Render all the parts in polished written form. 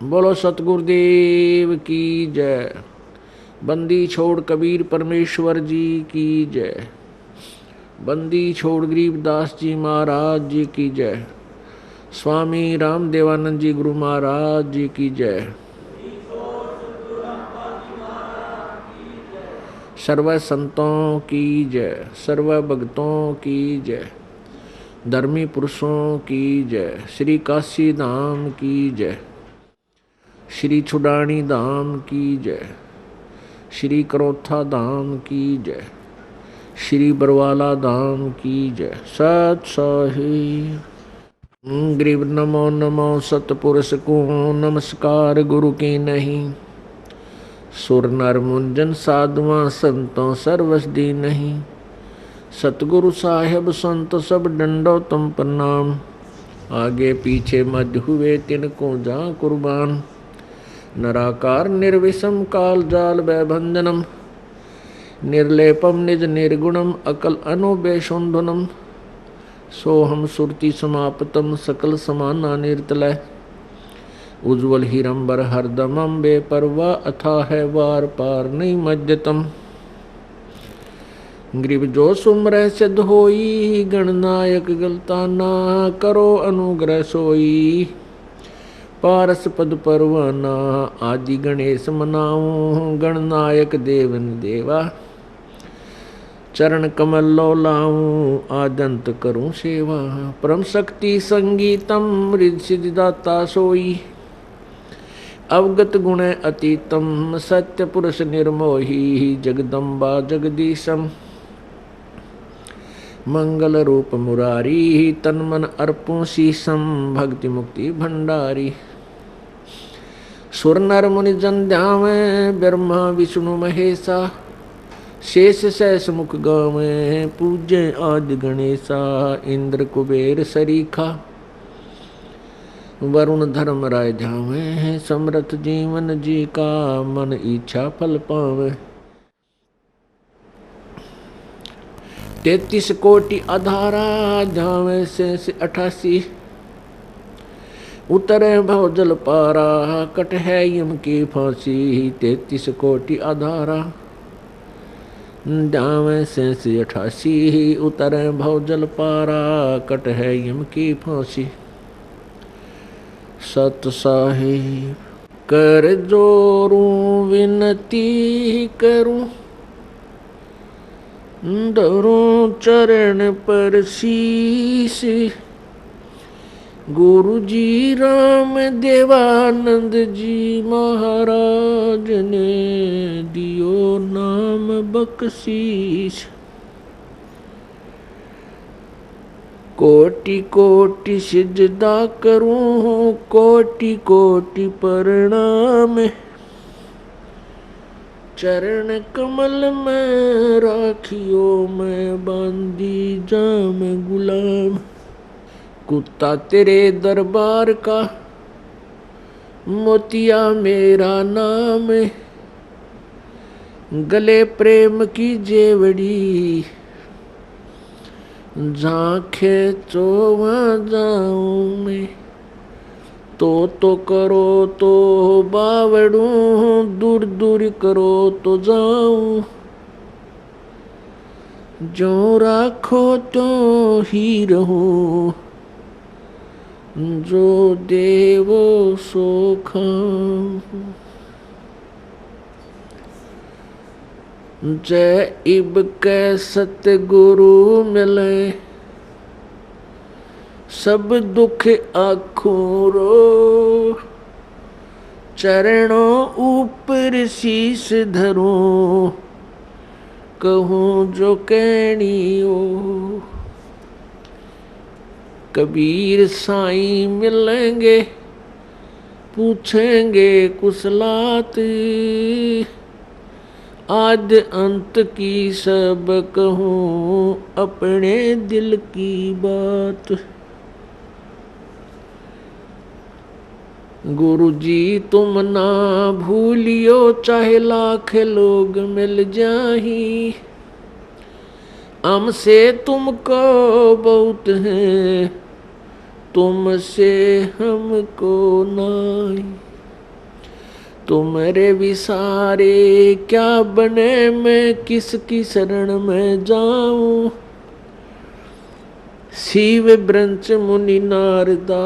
बोलो सतगुरुदेव की जय। बंदी छोड़ कबीर परमेश्वर जी की जय। बंदी छोड़ गरीबदास जी महाराज जी की जय। स्वामी रामदेवानंद जी गुरु महाराज जी की जय। सर्व संतों की जय, सर्व भक्तों की जय, धर्मी पुरुषों की जय, श्री काशी धाम की जय, श्री छुडानी धाम की जय, श्री करोथा धाम की जय, श्री बरवाला धाम की जय। सत साहिब। ग्रीव नमो नमो सतपुरुष को नमस्कार गुरु की नहीं। सुर नर मुंजन साधुआ संतों सर्वस दी नहीं। सतगुरु साहेब संत सब डंडो तुम प्रणाम। आगे पीछे मध्य हुए तिनको जा कुर्बान। नराकार निर्विषम काल जाल भयभंजनम। निर्लेपम निज निर्गुणम अकल अनुबेशुंधनम। सोहम सुरति समाप्तम सकल समाना निर्तलय। उज्ज्वल हिरंबर हरदमम बेपरवा अथा है वार पार नहीं मज्जतम। ग्रीव जो सुमरह सिद्ध होई गणनायक गलता ना करो अनुग्रह सोई। पारस पद परवाना आदि गणेश मनाऊं गणनायक देवन देवा। चरण कमल लो लाऊं आदंत करूं सेवा। परम शक्ति संगीतम रिद्धि सिद्धिदाता सोई। अवगत गुण अतीतम सत्य पुरुष निर्मोही। जगदम्बा जगदीशम मंगल रूप मुरारी। तन मन अर्पों शीसम भक्ति मुक्ति भंडारी। सुर नर मुनि जन ध्यावे ब्रह्मा विष्णु महेशा। शेष सहस मुख गावे पूज्य आदि गणेशा। इंद्र कुबेर सरीखा वरुण धर्म राय ध्यावे। समरथ जीवन जी का मन इच्छा फल पावे। 33 कोटि आधारा ध्यावे से 88। उतरे भव जल पारा कट है यम की फांसी। 33 कोटि आधारा ध्यावे से 88। उतरे भव जल पारा कट है यम की फांसी। सत साहिब कर जोरूं विनती करूं। धरूं चरण पर शीश। गुरु जी राम देवानंद जी महाराज ने दियो नाम बख्शीश। कोटि कोटि सिजदा करूं कोटि कोटि प्रणाम। चरण कमल में राखियो मैं बांधी जाम गुलाम। कुत्ता तेरे दरबार का मोतिया मेरा नाम। गले प्रेम की जेवड़ी झांखे चो वहाँ जाऊं मैं। तो करो तो बावड़ूं दूर दूर करो तो जाऊं। जो राखो तो ही रहूं जो देवो सो खाऊं। जय इब कै सतगुरु मिले सब दुख आखों रो। चरणों ऊपर शीश धरूं कहूँ जो कहनी हो। कबीर साईं मिलेंगे पूछेंगे कुशलात। आद अंत की सब कहूँ अपने दिल की बात। गुरु जी तुम ना भूलियो चाहे लाख लोग मिल जाही। हमसे तुमको बहुत है तुमसे हमको नहीं। तुम्हारे विसारे क्या बने, मैं किसकी शरण में जाऊं। शिव ब्रंच मुनि नारदा,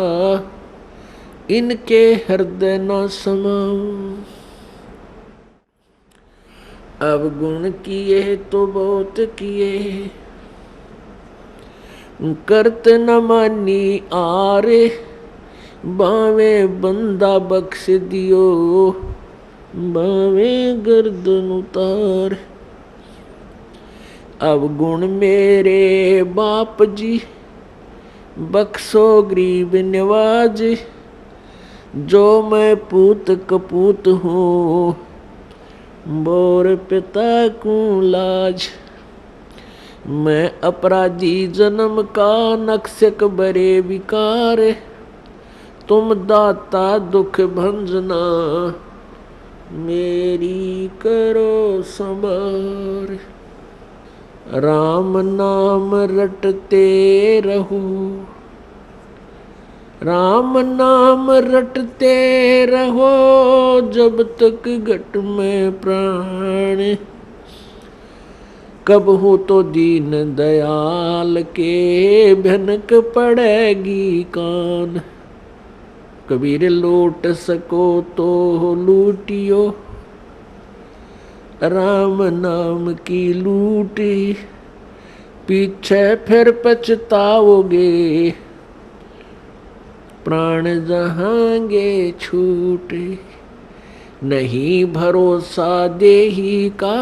इनके हृदय न समाऊं। अवगुण किए तो बहुत किए, करत न मानी आरे। बावे बंदा बख्श दियो, बावे गर्दन उतार। अवगुण मेरे बाप जी, बख्शो गरीब नवाज। जो मैं पूत कपूत हूँ, बोर पिता को लाज। मैं अपराधी जन्म का, नक्शक बरे विकार। तुम दाता दुख भंजना, मेरी करो संभार। राम नाम रटते रहो, राम नाम रटते रहो, जब तक घट में प्राण। कब हो तो दीन दयाल के, भनक पड़ेगी कान। कबीर लूट सको तो लूटियो, राम नाम की लूटी। पीछे फिर पछताओगे, प्राण जहांगे छूटे। नहीं भरोसा देही का,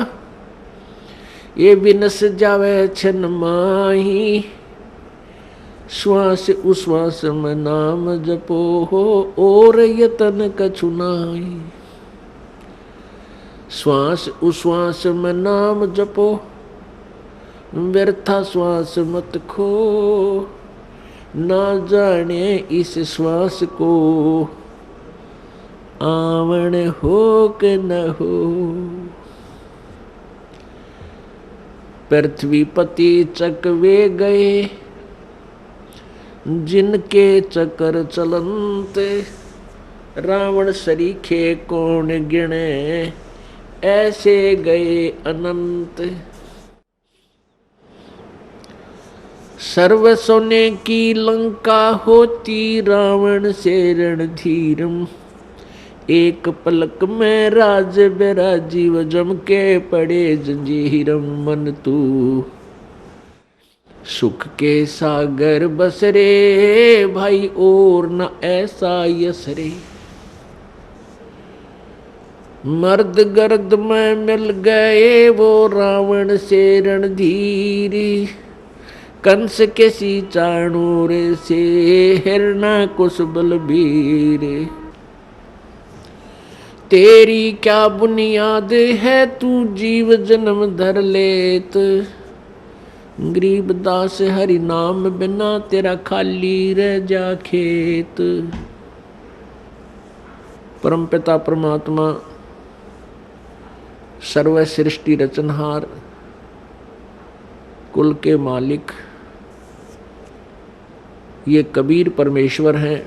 ये विनस जावे छन माही। श्वास उश्वास में नाम जपो हो, और यतन कछु नाई। श्वास उश्वास में नाम जपो, व्यर्था श्वास मत खो। ना जाने इस श्वास को, आवण हो के न हो। पृथ्वीपति चकवे गए, जिनके चक्कर चलंते। रावण सरीखे कौन गिने, ऐसे गए अनंत। सर्व सोने की लंका होती, रावण से रणधीरम। एक पलक में राज बेराजीव, जम के पड़े जंजीरम। मन तू सुख के सागर बसरे, भाई और न ऐसा यसरे। मर्द गर्द में मिल गए, वो रावण से रणधीरी। कंस के सी चाणूर से, हिरणा कुश बलबीर। तेरी क्या बुनियाद है, तू जीव जन्म धर लेत। गरीबदास हरि नाम बिना, तेरा खाली रह जा खेत। परमपिता परमात्मा, सर्व सृष्टि रचनहार, कुल के मालिक, ये कबीर परमेश्वर हैं।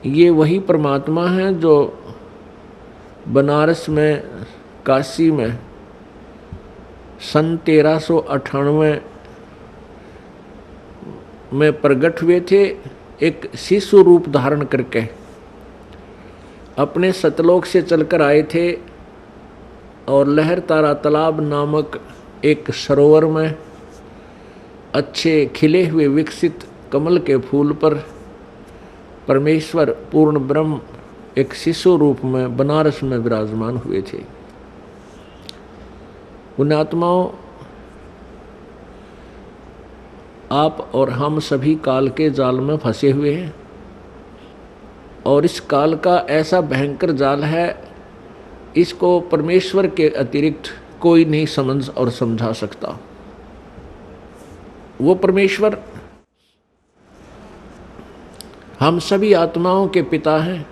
ये वही परमात्मा हैं जो बनारस में, काशी में सन 1398 में प्रकट हुए थे, एक शिशु रूप धारण करके। अपने सतलोक से चलकर आए थे और लहर तारा तालाब नामक एक सरोवर में अच्छे खिले हुए विकसित कमल के फूल पर परमेश्वर पूर्ण ब्रह्म एक शिशु रूप में बनारस में विराजमान हुए थे। पुण्यात्माओं, आप और हम सभी काल के जाल में फंसे हुए हैं, और इस काल का ऐसा भयंकर जाल है, इसको परमेश्वर के अतिरिक्त कोई नहीं समझ और समझा सकता। वो परमेश्वर हम सभी आत्माओं के पिता हैं,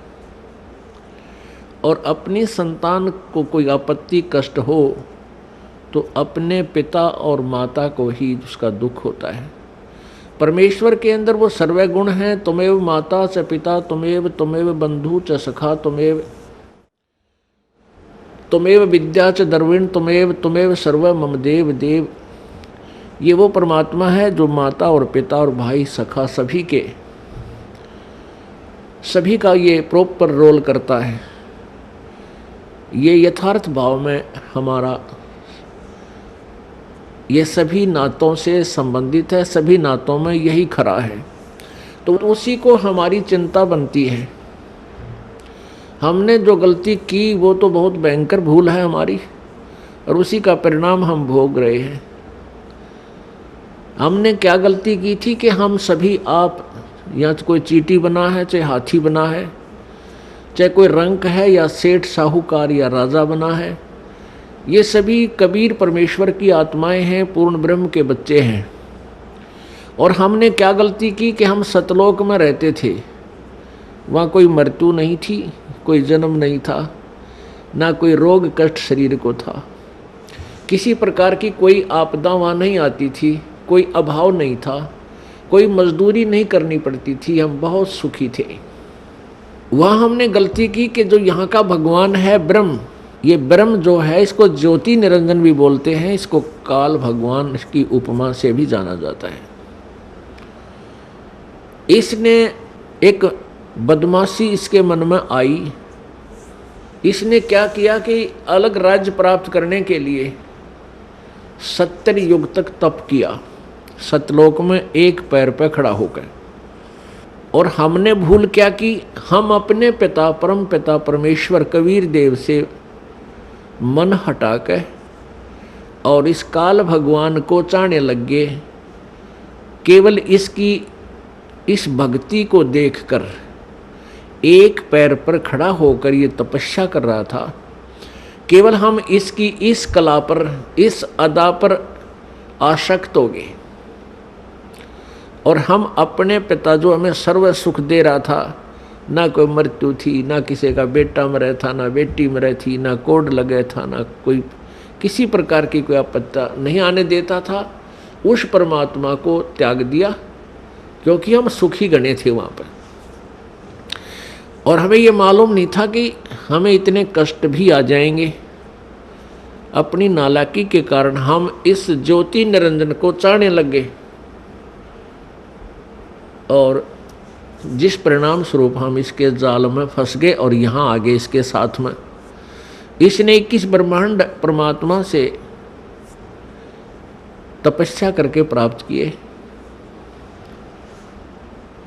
और अपनी संतान को कोई आपत्ति कष्ट हो तो अपने पिता और माता को ही उसका दुख होता है। परमेश्वर के अंदर वो सर्व गुण हैं। तुमेव माता च पिता तुमेव, तुमेव बंधु च सखा तुमेव, तुमेव विद्या च द्रविण तुमेव, तुमेव सर्व मम देव देव। ये वो परमात्मा है जो माता और पिता और भाई सखा सभी का ये प्रॉपर रोल करता है। ये यथार्थ भाव में हमारा ये सभी नातों से संबंधित है, सभी नातों में यही खरा है। तो उसी को हमारी चिंता बनती है। हमने जो गलती की वो तो बहुत भयंकर भूल है हमारी, और उसी का परिणाम हम भोग रहे हैं। हमने क्या गलती की थी कि हम सभी आप, या कोई चींटी बना है, चाहे हाथी बना है, चाहे कोई रंक है या सेठ साहूकार या राजा बना है, ये सभी कबीर परमेश्वर की आत्माएं हैं, पूर्ण ब्रह्म के बच्चे हैं। और हमने क्या गलती की कि हम सतलोक में रहते थे। वहाँ कोई मृत्यु नहीं थी, कोई जन्म नहीं था, ना कोई रोग कष्ट शरीर को था, किसी प्रकार की कोई आपदा वहाँ नहीं आती थी, कोई अभाव नहीं था, कोई मजदूरी नहीं करनी पड़ती थी, हम बहुत सुखी थे। वहाँ हमने गलती की कि जो यहाँ का भगवान है ब्रह्म, ये ब्रह्म जो है इसको ज्योति निरंजन भी बोलते हैं, इसको काल भगवान की उपमा से भी जाना जाता है। इसने एक बदमाशी इसके मन में आई। इसने क्या किया कि अलग राज्य प्राप्त करने के लिए 70 युग तक तप किया, सतलोक में एक पैर पर खड़ा होकर। और हमने भूल क्या की, हम अपने पिता परम पिता परमेश्वर कबीर देव से मन हटाकर और इस काल भगवान को चाहने लग गए। केवल इसकी इस भक्ति को देखकर, एक पैर पर खड़ा होकर ये तपस्या कर रहा था, केवल हम इसकी इस कला पर, इस अदा पर आसक्त हो गए। और हम अपने पिता जो हमें सर्व सुख दे रहा था, ना कोई मृत्यु थी, ना किसी का बेटा मरे था, ना बेटी मरे थी, ना कोड लगे था, ना कोई किसी प्रकार की कोई आपत्ति नहीं आने देता था, उस परमात्मा को त्याग दिया क्योंकि हम सुखी गणे थे वहाँ पर। और हमें ये मालूम नहीं था कि हमें इतने कष्ट भी आ जाएंगे। अपनी नालायकी के कारण हम इस ज्योति निरंजन को चाहने लगे, और जिस परिणाम स्वरूप हम इसके जाल में फंस गए और यहाँ आगे इसके साथ में। इसने 21 ब्रह्मांड परमात्मा से तपस्या करके प्राप्त किए।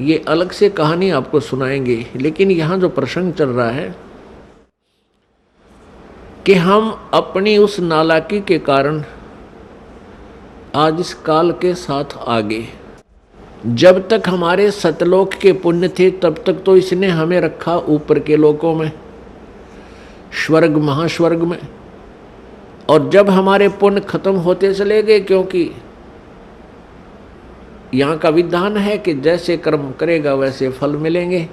ये अलग से कहानी आपको सुनाएंगे, लेकिन यहाँ जो प्रसंग चल रहा है कि हम अपनी उस नालायकी के कारण आज इस काल के साथ आगे। जब तक हमारे सतलोक के पुण्य थे तब तक तो इसने हमें रखा ऊपर के लोकों में, स्वर्ग महास्वर्ग में। और जब हमारे पुण्य खत्म होते चले गए, क्योंकि यहाँ का विधान है कि जैसे कर्म करेगा वैसे फल मिलेंगे,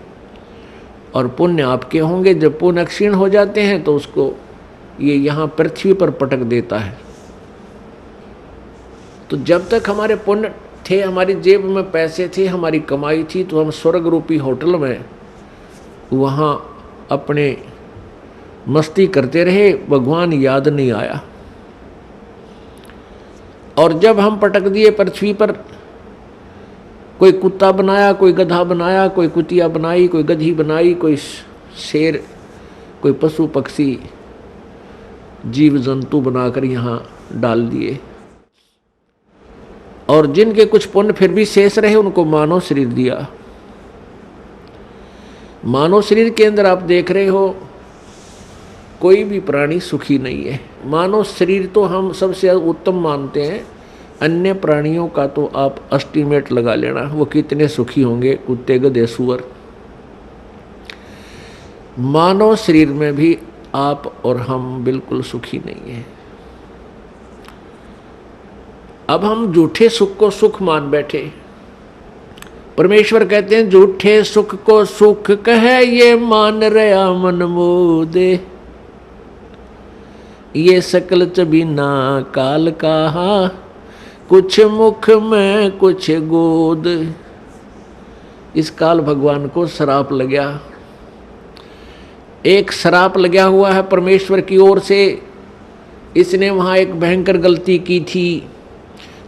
और पुण्य आपके होंगे। जब पुण्य क्षीण हो जाते हैं तो उसको ये यहाँ पृथ्वी पर पटक देता है। तो जब तक हमारे पुण्य थे, हमारी जेब में पैसे थे, हमारी कमाई थी, तो हम स्वर्ग रूपी होटल में वहाँ अपने मस्ती करते रहे, भगवान याद नहीं आया। और जब हम पटक दिए पृथ्वी पर, कोई कुत्ता बनाया, कोई गधा बनाया, कोई कुतिया बनाई, कोई गधी बनाई, कोई शेर, कोई पशु पक्षी जीव जंतु बनाकर यहाँ डाल दिए। और जिनके कुछ पुण्य फिर भी शेष रहे उनको मानव शरीर दिया। मानव शरीर के अंदर आप देख रहे हो कोई भी प्राणी सुखी नहीं है। मानव शरीर तो हम सबसे उत्तम मानते हैं, अन्य प्राणियों का तो आप एस्टीमेट लगा लेना वो कितने सुखी होंगे, कुत्ते गधे सूअर। मानव शरीर में भी आप और हम बिल्कुल सुखी नहीं हैं। अब हम झूठे सुख को सुख मान बैठे। परमेश्वर कहते हैं झूठे सुख को सुख कहे ये मान रहा मन मोदे, ये सकल च बिना काल कहा कुछ मुख में कुछ गोद। इस काल भगवान को श्राप लग गया, एक श्राप लगा हुआ है परमेश्वर की ओर से। इसने वहाँ एक भयंकर गलती की थी,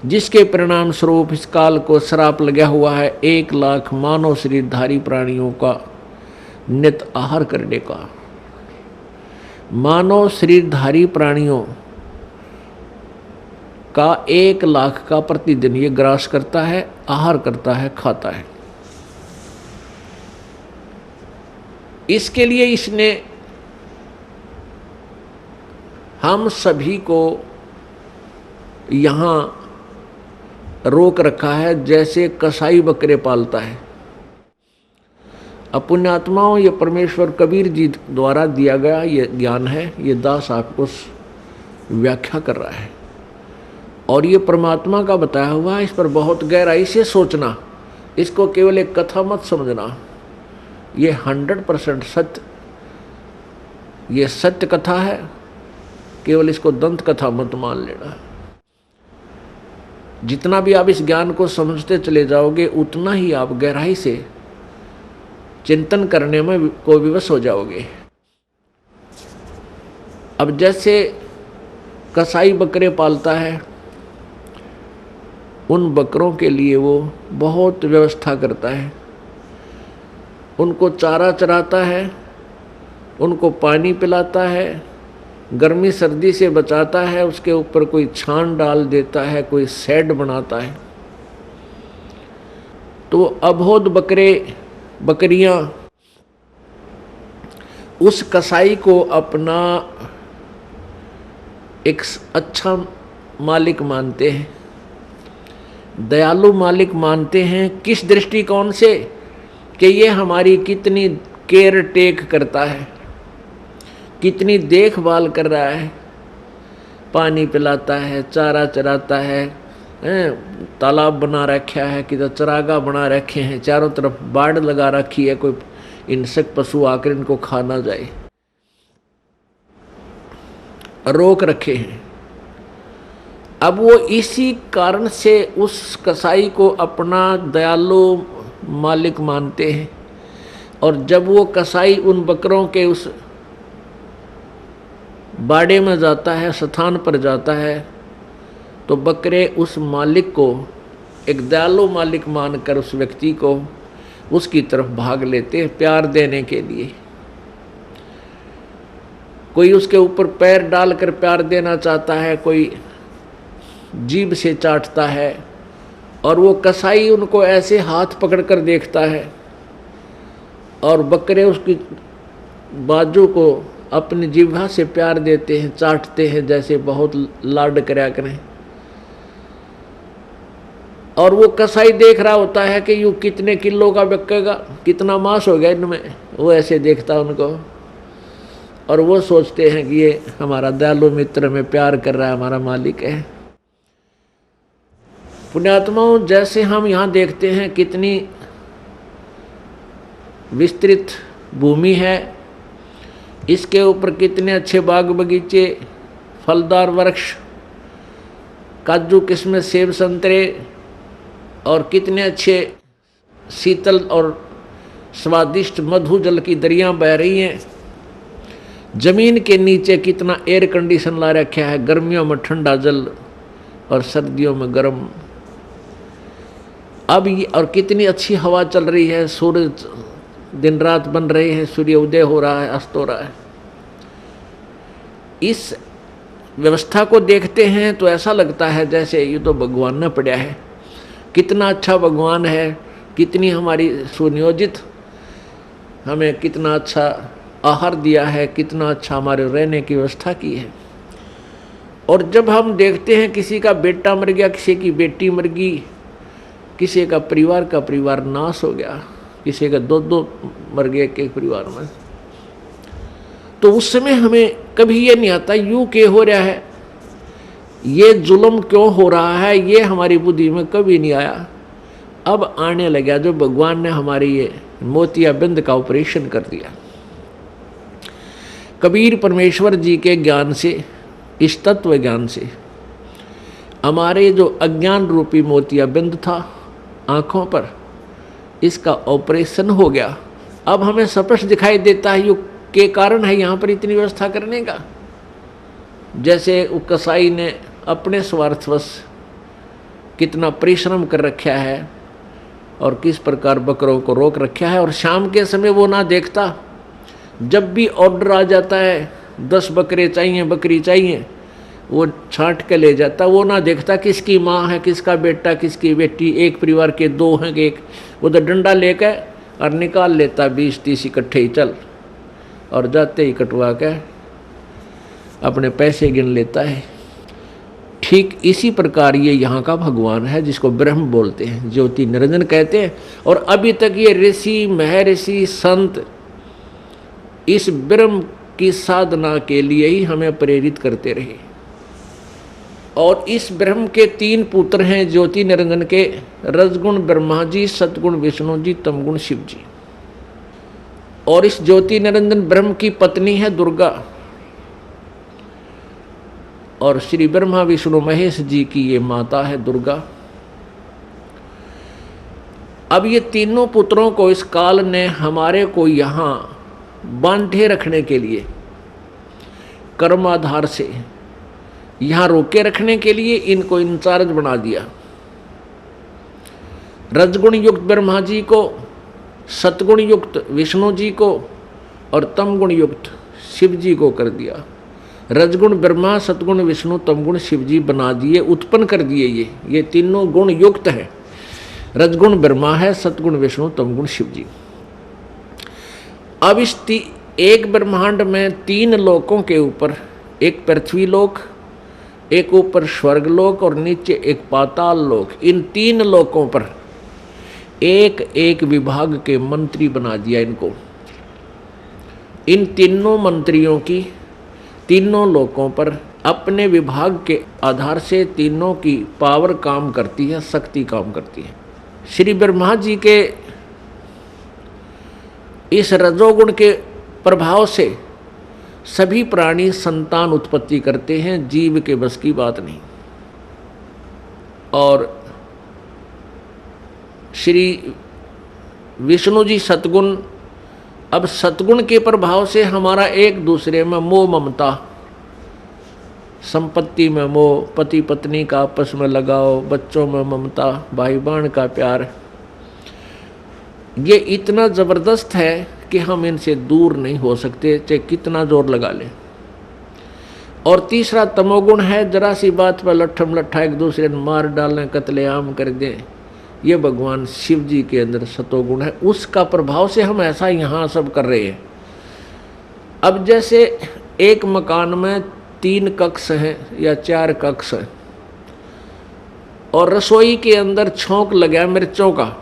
जिसके परिणाम स्वरूप इस काल को श्राप लगा हुआ है 1 लाख मानव शरीरधारी प्राणियों का नित आहार करने का। मानव शरीरधारी प्राणियों का 1 लाख का प्रतिदिन ये ग्रास करता है, आहार करता है, खाता है। इसके लिए इसने हम सभी को यहाँ रोक रखा है, जैसे कसाई बकरे पालता है। पुण्यात्माओं, ये परमेश्वर कबीर जी द्वारा दिया गया ये ज्ञान है, ये दास आपको व्याख्या कर रहा है और ये परमात्मा का बताया हुआ है। इस पर बहुत गहराई से सोचना, इसको केवल एक कथा मत समझना। ये 100% सत्य, ये सत्य कथा है, केवल इसको दंत कथा मत मान लेना। जितना भी आप इस ज्ञान को समझते चले जाओगे, उतना ही आप गहराई से चिंतन करने में को विवश हो जाओगे। अब जैसे कसाई बकरे पालता है, उन बकरों के लिए वो बहुत व्यवस्था करता है, उनको चारा चराता है, उनको पानी पिलाता है, गर्मी सर्दी से बचाता है, उसके ऊपर कोई छान डाल देता है, कोई शेड बनाता है। तो अबोध बकरियां उस कसाई को अपना एक अच्छा मालिक मानते हैं, दयालु मालिक मानते हैं। किस दृष्टिकोण से? कि ये हमारी कितनी केयर टेक करता है, कितनी देखभाल कर रहा है, पानी पिलाता है, चारा चराता है, तालाब बना रखा है, किधर चरागा बना रखे हैं, चारों तरफ बाड़ लगा रखी है, कोई हिंसक पशु आकर इनको खा ना जाए, रोक रखे हैं। अब वो इसी कारण से उस कसाई को अपना दयालु मालिक मानते हैं। और जब वो कसाई उन बकरों के उस बाड़े में जाता है, स्थान पर जाता है, तो बकरे उस मालिक को एक दयालु मालिक मानकर उस व्यक्ति को उसकी तरफ भाग लेते हैं प्यार देने के लिए। कोई उसके ऊपर पैर डालकर प्यार देना चाहता है, कोई जीभ से चाटता है, और वो कसाई उनको ऐसे हाथ पकड़कर देखता है और बकरे उसकी बाजू को अपनी जिह्वा से प्यार देते हैं, चाटते हैं, जैसे बहुत लाड करया करें। और वो कसाई देख रहा होता है कि यूँ कितने किलो का बिकेगा, कितना मांस हो गया इनमें, वो ऐसे देखता उनको, और वो सोचते हैं कि ये हमारा दयालु मित्र में प्यार कर रहा है, हमारा मालिक है। पुण्यात्माओं, जैसे हम यहाँ देखते हैं कितनी विस्तृत भूमि है, इसके ऊपर कितने अच्छे बाग बगीचे, फलदार वृक्ष, काजू किस्में, सेब संतरे, और कितने अच्छे शीतल और स्वादिष्ट मधु जल की दरियाँ बह रही हैं। जमीन के नीचे कितना एयर कंडीशन ला रखा है, गर्मियों में ठंडा जल और सर्दियों में गर्म। अब ये और कितनी अच्छी हवा चल रही है, सूरज दिन रात बन रहे हैं, सूर्य उदय हो रहा है, अस्त हो रहा है। इस व्यवस्था को देखते हैं तो ऐसा लगता है जैसे ये तो भगवान ने पढ़ा है, कितना अच्छा भगवान है, कितनी हमारी सुनियोजित, हमें कितना अच्छा आहार दिया है, कितना अच्छा हमारे रहने की व्यवस्था की है। और जब हम देखते हैं किसी का बेटा मर गया, किसी की बेटी मर गई, किसी का परिवार नाश हो गया, किसी का दो मर गए एक परिवार में, तो उस समय हमें कभी ये नहीं आता यूँ क्यों हो रहा है, ये जुल्म क्यों हो रहा है, ये हमारी बुद्धि में कभी नहीं आया। अब आने लगा जो भगवान ने हमारी ये मोतियाबिंद का ऑपरेशन कर दिया। कबीर परमेश्वर जी के ज्ञान से, इस तत्व ज्ञान से हमारे जो अज्ञान रूपी मोतियाबिंद था आँखों पर, इसका ऑपरेशन हो गया। अब हमें स्पष्ट दिखाई देता है युग के कारण है यहाँ पर इतनी व्यवस्था करने का। जैसे वो कसाई ने अपने स्वार्थवश कितना परिश्रम कर रखा है और किस प्रकार बकरों को रोक रखा है, और शाम के समय वो ना देखता, जब भी ऑर्डर आ जाता है 10 बकरे चाहिए, बकरी चाहिए, वो छांट के ले जाता। वो ना देखता किसकी माँ है, किसका बेटा, किसकी बेटी, एक परिवार के 2 हैं कि एक। वो तो डंडा लेकर और निकाल लेता 20-30 इकट्ठे ही चल, और जाते ही कटवा के अपने पैसे गिन लेता है। ठीक इसी प्रकार ये यहाँ का भगवान है जिसको ब्रह्म बोलते हैं, ज्योति निरंजन कहते हैं। और अभी तक ये ऋषि महर्षि संत इस ब्रह्म की साधना के लिए ही हमें प्रेरित करते रहे। और इस ब्रह्म के 3 पुत्र हैं ज्योति निरंजन के, रजगुण ब्रह्मा जी, सतगुण विष्णु जी, तमगुण शिव जी। और इस ज्योति निरंजन ब्रह्म की पत्नी है दुर्गा, और श्री ब्रह्मा विष्णु महेश जी की ये माता है दुर्गा। अब ये तीनों पुत्रों को इस काल ने हमारे को यहाँ बांधे रखने के लिए, कर्म आधार से यहाँ रोके रखने के लिए इनको इंचार्ज बना दिया। रजगुण युक्त ब्रह्मा जी को, सतगुण युक्त विष्णु जी को और तमगुण युक्त शिव जी को कर दिया। रजगुण ब्रह्मा, सतगुण विष्णु, तमगुण शिव जी बना दिए, उत्पन्न कर दिए। ये तीनों गुण युक्त है। रजगुण ब्रह्मा है, सतगुण विष्णु, तमगुण शिव जी। अब इस एक ब्रह्मांड में 3 लोकों के ऊपर, एक पृथ्वी लोक, एक ऊपर स्वर्ग लोक और नीचे एक पाताल लोक, इन 3 लोकों पर एक एक विभाग के मंत्री बना दिया इनको। इन तीनों मंत्रियों की तीनों लोकों पर अपने विभाग के आधार से तीनों की पावर काम करती है, शक्ति काम करती है। श्री ब्रह्मा जी के इस रजोगुण के प्रभाव से सभी प्राणी संतान उत्पत्ति करते हैं, जीव के बस की बात नहीं। और श्री विष्णु जी सतगुण, अब सतगुण के प्रभाव से हमारा एक दूसरे में मोह ममता, संपत्ति में मोह, पति पत्नी का आपस में लगाव, बच्चों में ममता, भाई बहन का प्यार, ये इतना जबरदस्त है कि हम इनसे दूर नहीं हो सकते, चाहे कितना जोर लगा लें। और तीसरा तमोगुण है, जरा सी बात पर लट्ठम लट्ठा एक दूसरे ने मार डालें, कत्लेआम कर दें। ये भगवान शिव जी के अंदर सतोगुण है, उसका प्रभाव से हम ऐसा यहाँ सब कर रहे हैं। अब जैसे एक मकान में 3 कक्ष हैं या 4 कक्ष हैं, और रसोई के अंदर छौंक लगा मिर्चों का।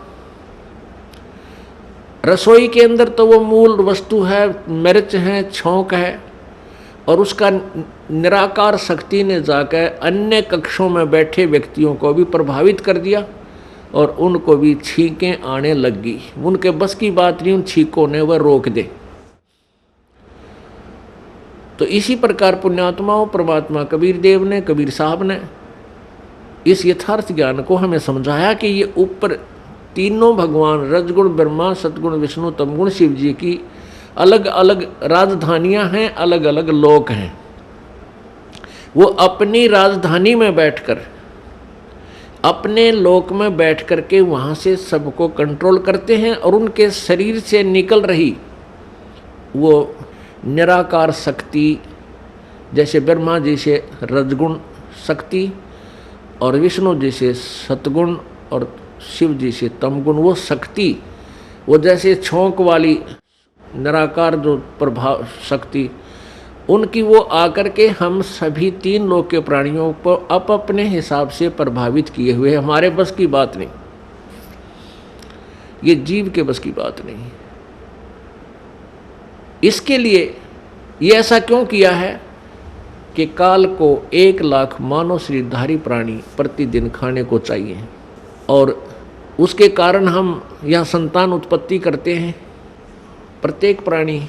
रसोई के अंदर तो वो मूल वस्तु है, मिर्च है, छौंक है, और उसका निराकार शक्ति ने जाकर अन्य कक्षों में बैठे व्यक्तियों को भी प्रभावित कर दिया, और उनको भी छींकें आने लग गई। उनके बस की बात नहीं उन छींकों ने वह रोक दे। तो इसी प्रकार पुण्यात्माओं, परमात्मा कबीर देव ने, कबीर साहब ने इस यथार्थ ज्ञान को हमें समझाया कि ये ऊपर तीनों भगवान रजगुण ब्रह्मा, सतगुण विष्णु, तमगुण शिव जी की अलग अलग राजधानियां हैं, अलग अलग लोक हैं। वो अपनी राजधानी में बैठकर, अपने लोक में बैठ करके वहाँ से सबको कंट्रोल करते हैं, और उनके शरीर से निकल रही वो निराकार शक्ति, जैसे ब्रह्मा जी से रजगुण शक्ति और विष्णु जी से सतगुण और शिव जी से तमगुण, वो शक्ति, वो जैसे छौंक वाली निराकार जो प्रभाव शक्ति, उनकी वो आकर के हम सभी 3 लोक के प्राणियों को अपने हिसाब से प्रभावित किए हुए, हमारे बस की बात नहीं, ये जीव के बस की बात नहीं। इसके लिए ये ऐसा क्यों किया है कि काल को 1 लाख मानव शरीरधारी प्राणी प्रतिदिन खाने को चाहिए, और उसके कारण हम यहाँ संतान उत्पत्ति करते हैं। प्रत्येक प्राणी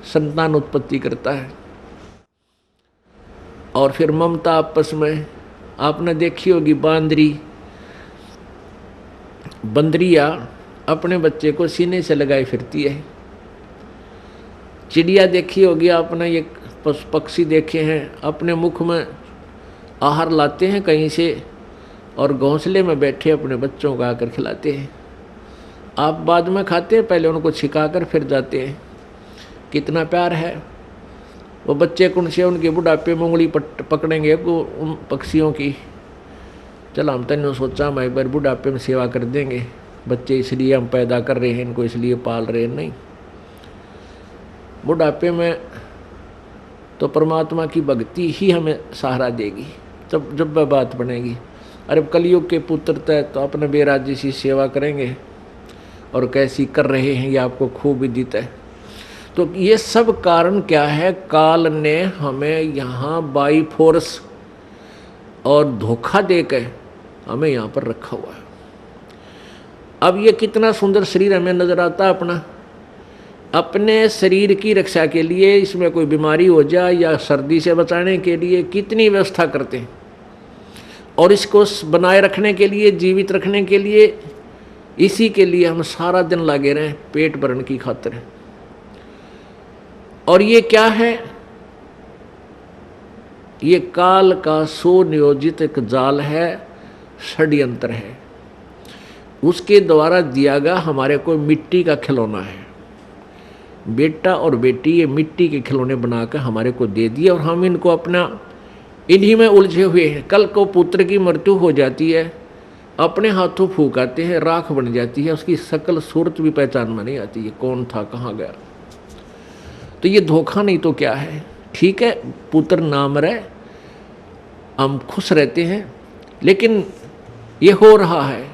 संतान उत्पत्ति करता है, और फिर ममता आपस में, आपने देखी होगी बंदरिया अपने बच्चे को सीने से लगाए फिरती है। चिड़िया देखी होगी आपने, ये पक्षी देखे हैं, अपने मुख में आहार लाते हैं कहीं से और घोंसले में बैठे अपने बच्चों को आकर खिलाते हैं। आप बाद में खाते हैं, पहले उनको छिकाकर फिर जाते हैं। कितना प्यार है। वो बच्चे कौन से उनके बुढ़ापे में उंगली पकड़ेंगे उन पक्षियों की। चल हम तने सोचा हम एक बार बुढ़ापे में सेवा कर देंगे। बच्चे इसलिए हम पैदा कर रहे हैं, इनको इसलिए पाल रहे हैं, नहीं। बुढ़ापे में तो परमात्मा की भक्ति ही हमें सहारा देगी, जब वह बात बनेगी। अरे कलयुग के पुत्र तय तो अपने बेराजी सी सेवा करेंगे और कैसी कर रहे हैं ये आपको खूब विदित है। तो ये सब कारण क्या है? काल ने हमें यहाँ बाई फोर्स और धोखा देकर हमें यहाँ पर रखा हुआ है। अब ये कितना सुंदर शरीर हमें नजर आता है अपने शरीर की रक्षा के लिए, इसमें कोई बीमारी हो जाए या सर्दी से बचाने के लिए कितनी व्यवस्था करते हैं, और इसको बनाए रखने के लिए, जीवित रखने के लिए, इसी के लिए हम सारा दिन लगे रहें पेट भरने की खातिर। और ये क्या है? ये काल का सुनियोजित एक जाल है, षड्यंत्र है। उसके द्वारा दिया गया हमारे को मिट्टी का खिलौना है। बेटा और बेटी ये मिट्टी के खिलौने बनाकर हमारे को दे दिए और हम इनको अपना इन्हीं में उलझे हुए हैं। कल को पुत्र की मृत्यु हो जाती है, अपने हाथों फूकाते हैं, राख बन जाती है, उसकी शकल सूरत भी पहचान में नहीं आती, ये कौन था, कहाँ गया। तो ये धोखा नहीं तो क्या है? ठीक है, पुत्र ना मरे, हम खुश रहते हैं, लेकिन ये हो रहा है,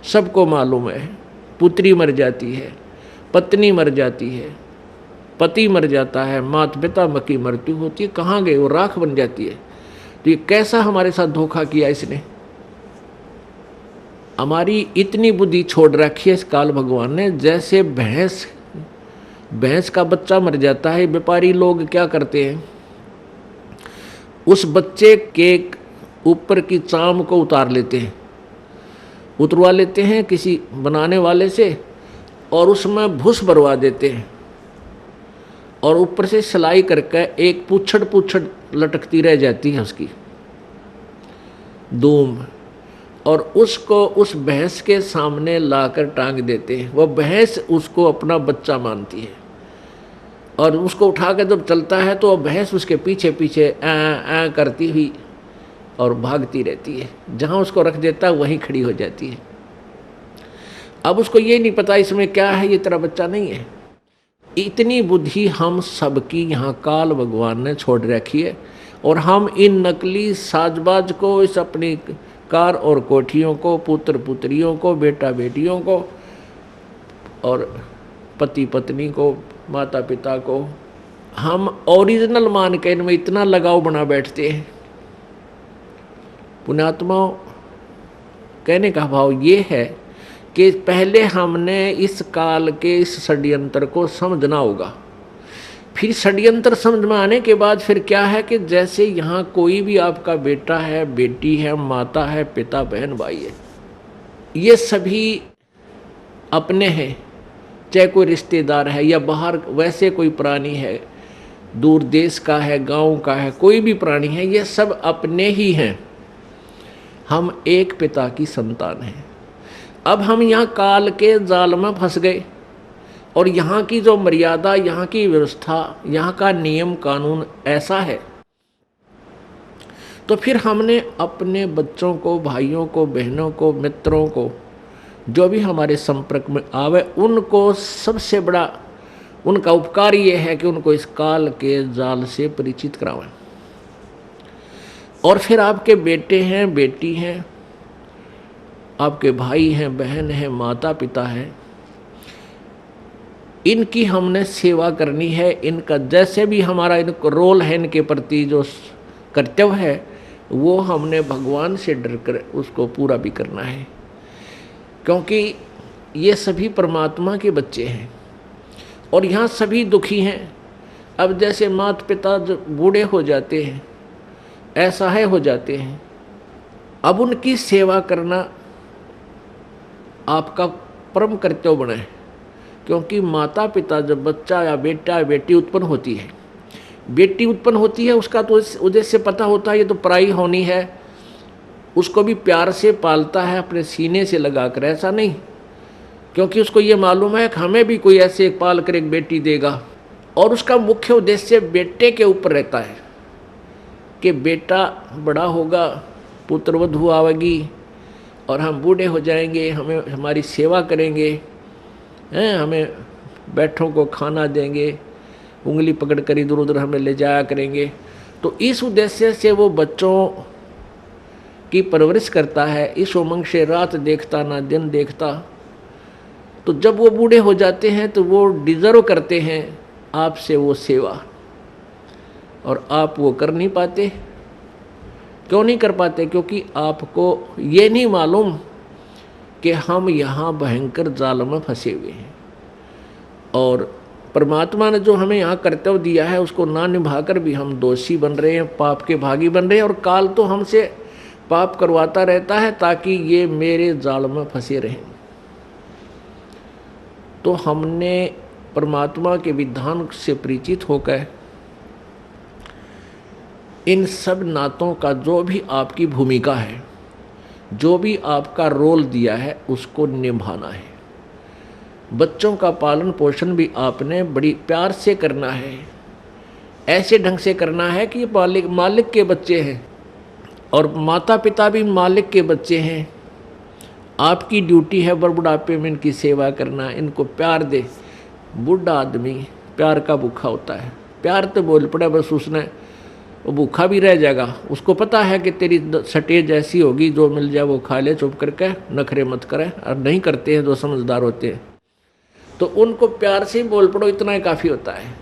सबको मालूम है। पुत्री मर जाती है, पत्नी मर जाती है, पति मर जाता है, माता पिता की मृत्यु होती है, कहाँ गए? वो राख बन जाती है। तो ये कैसा हमारे साथ धोखा किया इसने? हमारी इतनी बुद्धि छोड़ रखी है इस काल भगवान ने। जैसे भैंस का बच्चा मर जाता है, व्यापारी लोग क्या करते हैं, उस बच्चे के ऊपर की चाम को उतार लेते हैं, उतरवा लेते हैं किसी बनाने वाले से, और उसमें भूस भरवा देते हैं, और ऊपर से सिलाई करके एक पूछड़ लटकती रह जाती है उसकी दूम, और उसको उस भैंस के सामने लाकर टांग देते हैं। वह भैंस उसको अपना बच्चा मानती है, और उसको उठाकर जब चलता है तो वह भैंस उसके पीछे पीछे ऐ करती हुई और भागती रहती है। जहाँ उसको रख देता है वहीं खड़ी हो जाती है। अब उसको ये नहीं पता इसमें क्या है, ये तेरा बच्चा नहीं है। इतनी बुद्धि हम सबकी यहाँ काल भगवान ने छोड़ रखी है, और हम इन नकली साजबाज को, इस अपनी कार और कोठियों को, पुत्र पुत्रियों को, बेटा बेटियों को, और पति पत्नी को, माता पिता को, हम ओरिजिनल मान के इनमें इतना लगाव बना बैठते हैं। पुण्यात्माओं, कहने का भाव ये है कि पहले हमने इस काल के इस षड्यंत्र को समझना होगा। फिर षड्यंत्र समझ में आने के बाद फिर क्या है कि जैसे यहाँ कोई भी आपका बेटा है, बेटी है, माता है, पिता, बहन, भाई है, ये सभी अपने हैं, चाहे कोई रिश्तेदार है या बाहर वैसे कोई प्राणी है, दूर देश का है, गांव का है, कोई भी प्राणी है, ये सब अपने ही हैं। हम एक पिता की संतान हैं। अब हम यहाँ काल के जाल में फंस गए, और यहाँ की जो मर्यादा, यहाँ की व्यवस्था, यहाँ का नियम कानून ऐसा है, तो फिर हमने अपने बच्चों को, भाइयों को, बहनों को, मित्रों को, जो भी हमारे संपर्क में आवे, उनको सबसे बड़ा उनका उपकार ये है कि उनको इस काल के जाल से परिचित करावें। और फिर आपके बेटे हैं, बेटी हैं, आपके भाई हैं, बहन हैं, माता पिता हैं, इनकी हमने सेवा करनी है। इनका जैसे भी हमारा इनको रोल है, इनके प्रति जो कर्तव्य है, वो हमने भगवान से डर कर उसको पूरा भी करना है, क्योंकि ये सभी परमात्मा के बच्चे हैं और यहाँ सभी दुखी हैं। अब जैसे माता पिता जो बूढ़े हो जाते हैं, असहाय हो जाते हैं, अब उनकी सेवा करना आपका परम कर्तव्य बने, क्योंकि माता पिता जब बच्चा या बेटा या बेटी उत्पन्न होती है, बेटी उत्पन्न होती है, उसका तो उद्देश्य पता होता है ये तो पराई होनी है, उसको भी प्यार से पालता है अपने सीने से लगा कर, ऐसा नहीं, क्योंकि उसको ये मालूम है कि हमें भी कोई ऐसे एक पाल कर एक बेटी देगा। और उसका मुख्य उद्देश्य बेटे के ऊपर रहता है कि बेटा बड़ा होगा, पुत्रवधू आवेगी और हम बूढ़े हो जाएंगे, हमें हमारी सेवा करेंगे, हमें बैठों को खाना देंगे, उंगली पकड़ कर इधर उधर हमें ले जाया करेंगे। तो इस उद्देश्य से वो बच्चों की परवरिश करता है, इस उमंग से रात देखता ना दिन देखता। तो जब वो बूढ़े हो जाते हैं तो वो डिज़र्व करते हैं आपसे वो सेवा, और आप वो कर नहीं पाते। क्यों नहीं कर पाते? क्योंकि आपको ये नहीं मालूम कि हम यहाँ भयंकर जाल में फंसे हुए हैं, और परमात्मा ने जो हमें यहाँ कर्तव्य दिया है उसको ना निभाकर भी हम दोषी बन रहे हैं, पाप के भागी बन रहे हैं, और काल तो हमसे पाप करवाता रहता है ताकि ये मेरे जाल में फंसे रहें। तो हमने परमात्मा के विधान से परिचित होकर इन सब नातों का जो भी आपकी भूमिका है, जो भी आपका रोल दिया है, उसको निभाना है। बच्चों का पालन पोषण भी आपने बड़ी प्यार से करना है, ऐसे ढंग से करना है कि मालिक के बच्चे हैं, और माता पिता भी मालिक के बच्चे हैं। आपकी ड्यूटी है बुढ़ापे में इनकी सेवा करना, इनको प्यार दे। बूढ़ा आदमी प्यार का भूखा होता है, प्यार तो बोल पड़े बस उसने, वो भूखा भी रह जाएगा। उसको पता है कि तेरी सटेज ऐसी होगी, जो मिल जाए वो खा ले, चुप करके नखरे मत करे। और नहीं करते हैं जो समझदार होते हैं, तो उनको प्यार से ही बोल पड़ो, इतना ही काफ़ी होता है।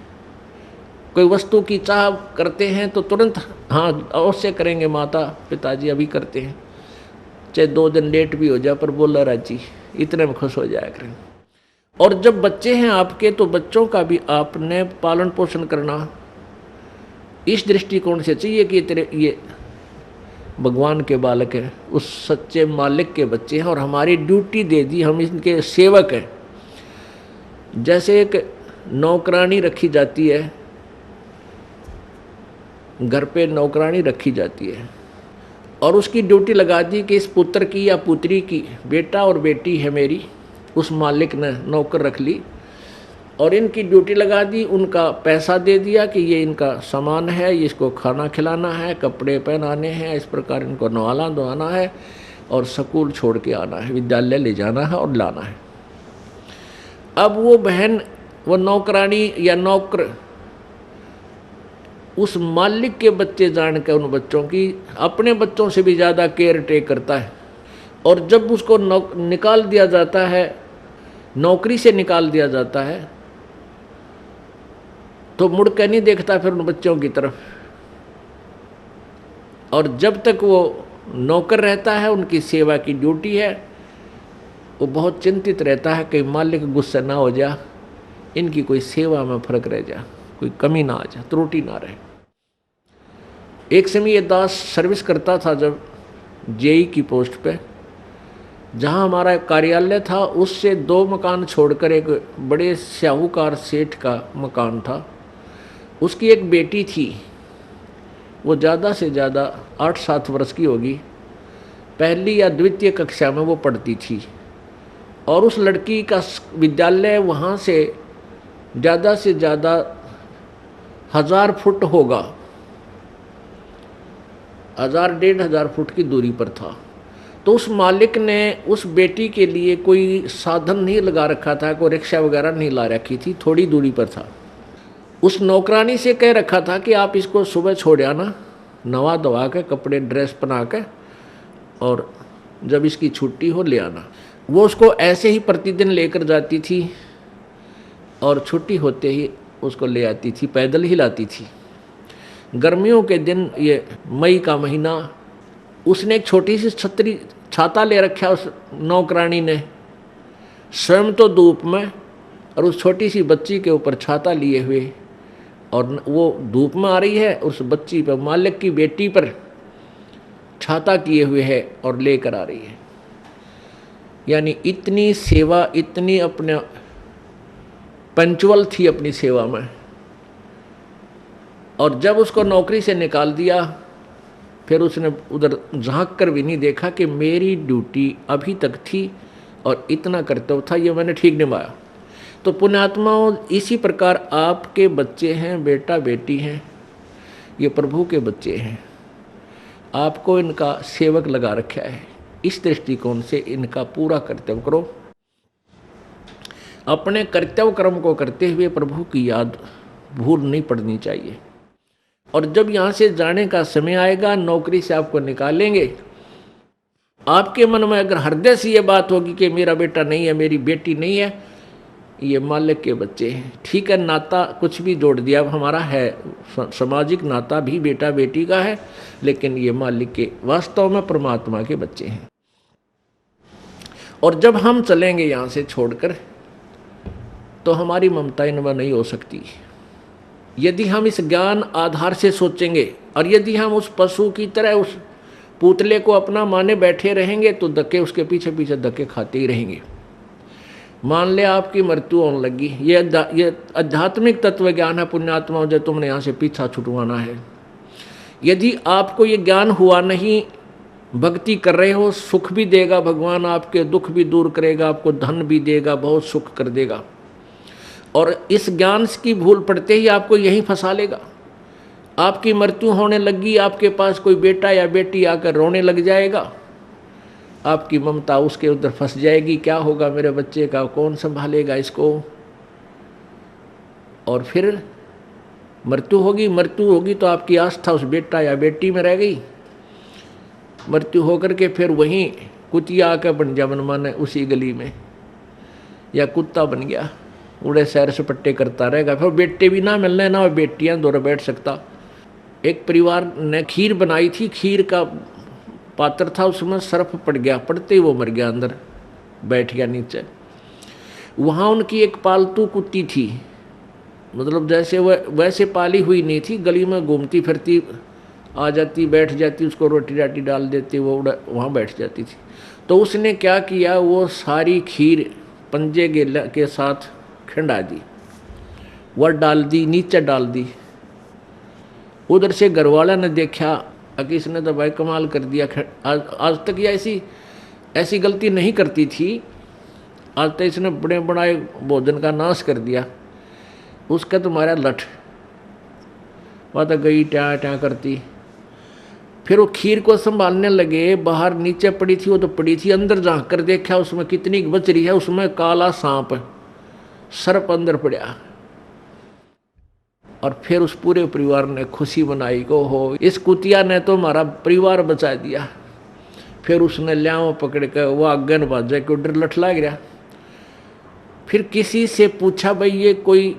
कोई वस्तु की चाह करते हैं तो तुरंत हाँ अवश्य करेंगे, माता पिताजी अभी करते हैं, चाहे 2 दिन लेट भी हो जाए पर बोला राजी, इतने में खुश हो जाया करें। और जब बच्चे हैं आपके, तो बच्चों का भी आपने पालन पोषण करना इस दृष्टिकोण से चाहिए कि तेरे ये भगवान के बालक हैं, उस सच्चे मालिक के बच्चे हैं, और हमारी ड्यूटी दे दी, हम इनके सेवक हैं। जैसे एक नौकरानी रखी जाती है, घर पे नौकरानी रखी जाती है, और उसकी ड्यूटी लगा दी कि इस पुत्र की या पुत्री की, बेटा और बेटी है मेरी, उस मालिक ने नौकर रख ली और इनकी ड्यूटी लगा दी, उनका पैसा दे दिया कि ये इनका सामान है, ये इसको खाना खिलाना है, कपड़े पहनाने हैं, इस प्रकार इनको नहलाना धोना है, और स्कूल छोड़ के आना है, विद्यालय ले जाना है और लाना है। अब वो बहन, वो नौकरानी या नौकर उस मालिक के बच्चे जान के उन बच्चों की अपने बच्चों से भी ज़्यादा केयर टेक करता है। और जब उसको निकाल दिया जाता है, नौकरी से निकाल दिया जाता है, तो मुड़ के नहीं देखता फिर उन बच्चों की तरफ। और जब तक वो नौकर रहता है, उनकी सेवा की ड्यूटी है, वो बहुत चिंतित रहता है कि मालिक गुस्सा ना हो जा, इनकी कोई सेवा में फर्क रह जा, कोई कमी ना आ जाए, त्रुटि ना रहे। एक समय ये दास सर्विस करता था जब जेई की पोस्ट पे, जहाँ हमारा कार्यालय था उससे 2 मकान छोड़कर एक बड़े साहूकार सेठ का मकान था। उसकी एक बेटी थी, वो ज़्यादा से ज़्यादा 8-7 वर्ष की होगी, 1ली या 2वीं कक्षा में वो पढ़ती थी। और उस लड़की का विद्यालय वहाँ से ज़्यादा 1000 फुट होगा, 1000-1500 फुट की दूरी पर था। तो उस मालिक ने उस बेटी के लिए कोई साधन नहीं लगा रखा था, कोई रिक्शा वगैरह नहीं ला रखी थी, थोड़ी दूरी पर था। उस नौकरानी से कह रखा था कि आप इसको सुबह छोड़ आना, नवा धवा के, कपड़े ड्रेस पहना के, और जब इसकी छुट्टी हो ले आना। वो उसको ऐसे ही प्रतिदिन लेकर जाती थी, और छुट्टी होते ही उसको ले आती थी, पैदल ही लाती थी। गर्मियों के दिन, ये मई का महीना, उसने एक छोटी सी छाता ले रखा उस नौकरानी ने, स्वयं तो धूप में, और उस छोटी सी बच्ची के ऊपर छाता लिए हुए, और वो धूप में आ रही है, उस बच्ची पर, मालिक की बेटी पर छाता किए हुए है और लेकर आ रही है। यानी इतनी सेवा, इतनी अपने पंचुअल थी अपनी सेवा में। और जब उसको नौकरी से निकाल दिया, फिर उसने उधर झांक कर भी नहीं देखा कि मेरी ड्यूटी अभी तक थी और इतना कर्तव्य था, ये मैंने ठीक निभाया। तो पुण्यात्माओं, इसी प्रकार आपके बच्चे हैं, बेटा बेटी हैं, ये प्रभु के बच्चे हैं, आपको इनका सेवक लगा रखा है। इस दृष्टिकोण से इनका पूरा कर्तव्य करो। अपने कर्तव्य कर्म को करते हुए प्रभु की याद भूल नहीं पड़नी चाहिए। और जब यहाँ से जाने का समय आएगा, नौकरी से आपको निकालेंगे, आपके मन में अगर हृदय से ये बात होगी कि मेरा बेटा नहीं है, मेरी बेटी नहीं है, ये मालिक के बच्चे हैं। ठीक है, नाता कुछ भी जोड़ दिया हमारा है, सामाजिक नाता भी बेटा बेटी का है, लेकिन ये मालिक के, वास्तव में परमात्मा के बच्चे हैं। और जब हम चलेंगे यहाँ से छोड़कर, तो हमारी ममता इनमें नहीं हो सकती। यदि हम इस ज्ञान आधार से सोचेंगे और यदि हम उस पशु की तरह उस पुतले को अपना माने बैठे रहेंगे, तो धक्के उसके पीछे पीछे धक्के खाते ही रहेंगे। मान ले आपकी मृत्यु होने लगी, ये आध्यात्मिक तत्व ज्ञान है पुण्यात्माओं, जो तुमने यहाँ से पीछा छुटवाना है। यदि आपको ये ज्ञान हुआ नहीं, भक्ति कर रहे हो, सुख भी देगा भगवान, आपके दुख भी दूर करेगा, आपको धन भी देगा, बहुत सुख कर देगा। और इस ज्ञान की भूल पड़ते ही आपको यहीं फंसा लेगा। आपकी मृत्यु होने लगी, आपके पास कोई बेटा या बेटी आकर रोने लग जाएगा, आपकी ममता उसके उधर फंस जाएगी। क्या होगा मेरे बच्चे का, कौन संभालेगा इसको? और फिर मृत्यु होगी तो आपकी आस्था उस बेटा या बेटी में रह गई। मृत्यु होकर के फिर वहीं कुतिया आकर बन जा मनमाने उसी गली में, या कुत्ता बन गया, उड़े सैर सपट्टे करता रहेगा। फिर बेटे भी ना मिलने, ना बेटियां दौड़ बैठ सकता। एक परिवार ने खीर बनाई थी, खीर का पात्र था, उसमें सर्फ पड़ गया, पड़ते ही वो मर गया, अंदर बैठ गया नीचे। वहाँ उनकी एक पालतू कुत्ती थी, मतलब जैसे वह वैसे पाली हुई नहीं थी, गली में घूमती फिरती, आ जाती, बैठ जाती, उसको रोटी राटी डाल देती, वो वहाँ बैठ जाती थी। तो उसने क्या किया, वो सारी खीर पंजे के साथ खिंडा दी, वह डाल दी, नीचे डाल दी। उधर से घरवाला ने देखा कि इसने तो भाई कमाल कर दिया, आज तक ये ऐसी गलती नहीं करती थी, आज तक इसने बड़े बड़ाए भोजन का नाश कर दिया। उसका तुम्हारा लठ, वह तो गई ट्या ट्या करती। फिर वो खीर को संभालने लगे, बाहर नीचे पड़ी थी, वो तो पड़ी थी, अंदर झांक कर देखा उसमें कितनी बच रही है, उसमें काला सांप, सर्प अंदर पड़ा। और फिर उस पूरे परिवार ने खुशी मनाई को हो, इस कुतिया ने तो हमारा परिवार बचा दिया। फिर उसने लियाओ पकड़ कर, वो आगे न बाजा के डर लठ लग गया। फिर किसी से पूछा, भाई ये कोई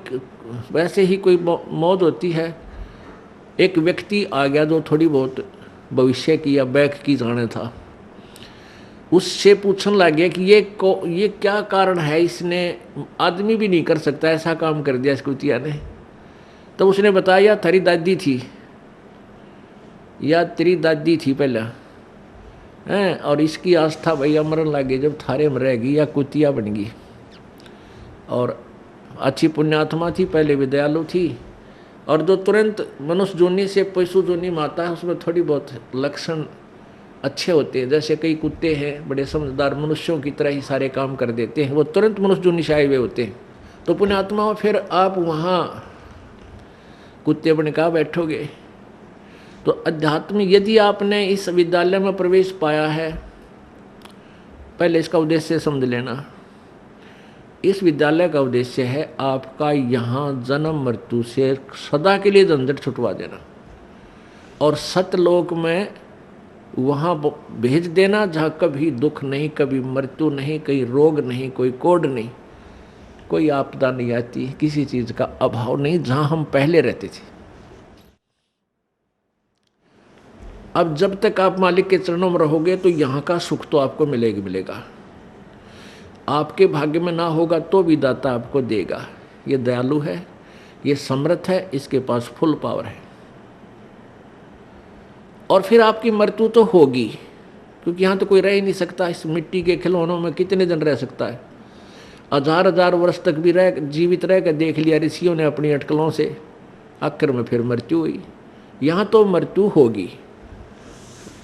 वैसे ही कोई मौत होती है? एक व्यक्ति आ गया जो थोड़ी बहुत भविष्य की या बैक की जाने था, उससे पूछने लग गया कि ये क्या कारण है, इसने आदमी भी नहीं कर सकता, ऐसा काम कर दिया इस कुतिया ने। तो उसने बताया तेरी दादी थी, या तेरी दादी थी पहले हैं, और इसकी आस्था भैया मरन लगी जब थारे में रहेगी, या कुतिया बन गई। और अच्छी पुण्यात्मा थी, पहले भी दयालु थी, और जो तुरंत मनुष्य जोनी से पशु जोनी में आता है, उसमें थोड़ी बहुत लक्षण अच्छे होते हैं। जैसे कई कुत्ते हैं बड़े समझदार, मनुष्यों की तरह ही सारे काम कर देते हैं, वो तुरंत मनुष्य जोनी से आए हुए होते हैं। तो पुण्यात्मा, फिर आप वहाँ कुत्ते बन का बैठोगे। तो अध्यात्म, यदि आपने इस विद्यालय में प्रवेश पाया है, पहले इसका उद्देश्य समझ लेना। इस विद्यालय का उद्देश्य है आपका यहाँ जन्म मृत्यु से सदा के लिए झंझट छुटवा देना, और सतलोक में वहाँ भेज देना जहाँ कभी दुख नहीं, कभी मृत्यु नहीं, कोई रोग नहीं, कोई कोढ़ नहीं, कोई आपदा नहीं आती, किसी चीज़ का अभाव नहीं, जहाँ हम पहले रहते थे। अब जब तक आप मालिक के चरणों में रहोगे तो यहाँ का सुख तो आपको मिलेगा। आपके भाग्य में ना होगा तो भी दाता आपको देगा। ये दयालु है, ये समर्थ है, इसके पास फुल पावर है। और फिर आपकी मृत्यु तो होगी, क्योंकि यहाँ तो कोई रह ही नहीं सकता। इस मिट्टी के खिलौनों में कितने दिन रह सकता है? हजार हजार वर्ष तक भी रह जीवित रह कर देख लिया ऋषियों ने अपनी अटकलों से, आखिर में फिर मृत्यु हुई। यहाँ तो मृत्यु होगी।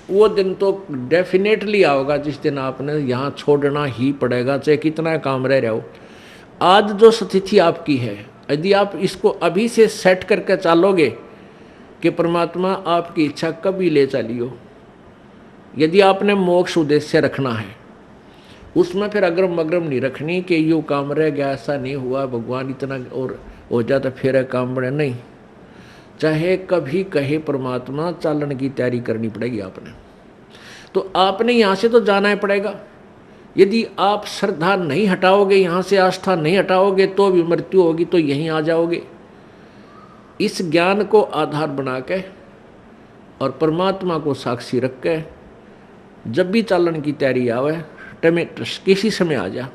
वो दिन तो डेफिनेटली आओगा जिस दिन आपने यहाँ छोड़ना ही पड़ेगा, चाहे कितना काम रह रहा हो। आज जो स्थिति आपकी है, यदि आप इसको अभी से सेट करके चलोगे कि परमात्मा आपकी इच्छा कभी ले चलियो, यदि आपने मोक्ष उद्देश्य रखना है, उसमें फिर अग्रम अग्रम नहीं रखनी कि यूँ काम रह गया, ऐसा नहीं हुआ, भगवान इतना और हो जाता फिर काम बढ़े, नहीं। चाहे कभी कहे परमात्मा, चालन की तैयारी करनी पड़ेगी आपने। तो आपने यहाँ से तो जाना ही पड़ेगा। यदि आप श्रद्धा नहीं हटाओगे, यहाँ से आस्था नहीं हटाओगे, तो भी मृत्यु होगी, तो यहीं आ जाओगे। इस ज्ञान को आधार बना के और परमात्मा को साक्षी रख के जब भी चालन की तैयारी आवे, किसी समय आ जा,